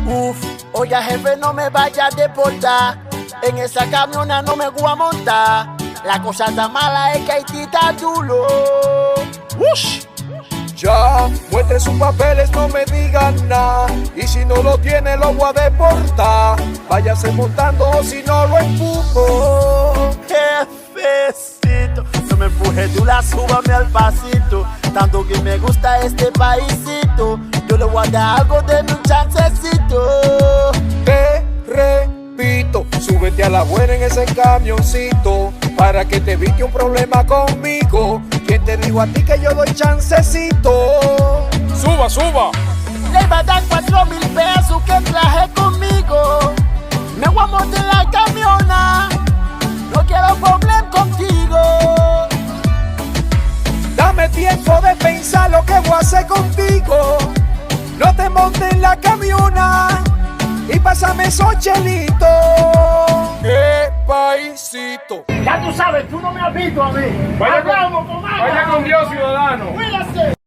Uf, oye jefe, no me vaya a deportar. En esa camiona no me voy a montar. La cosa tan mala es que Haití está duro. ¡Ush! Ya, muestre sus papeles, no me digan nada. Y si no lo tiene, lo voy a deportar. Váyase montando o si no lo empujo. Jefecito, no me empuje, tú la súbame al pasito. Tanto que me gusta este paisito, yo le voy a dar algo de mi chancecito. Te repito, súbete a la buena en ese camioncito, para que te evite un problema conmigo. ¿Quién te dijo a ti que yo doy chancecito? Suba, suba. Le va a dar 4,000 pesos que traje conmigo. Me voy a montar en la camiona, no quiero problema contigo. Dame tiempo de pensar lo que voy a hacer contigo. No te montes en la camiona y pásame esos chelitos. ¡Qué paisito! Ya tú sabes, tú no me has visto a mí. Vaya con Dios, ciudadano. Cuídate.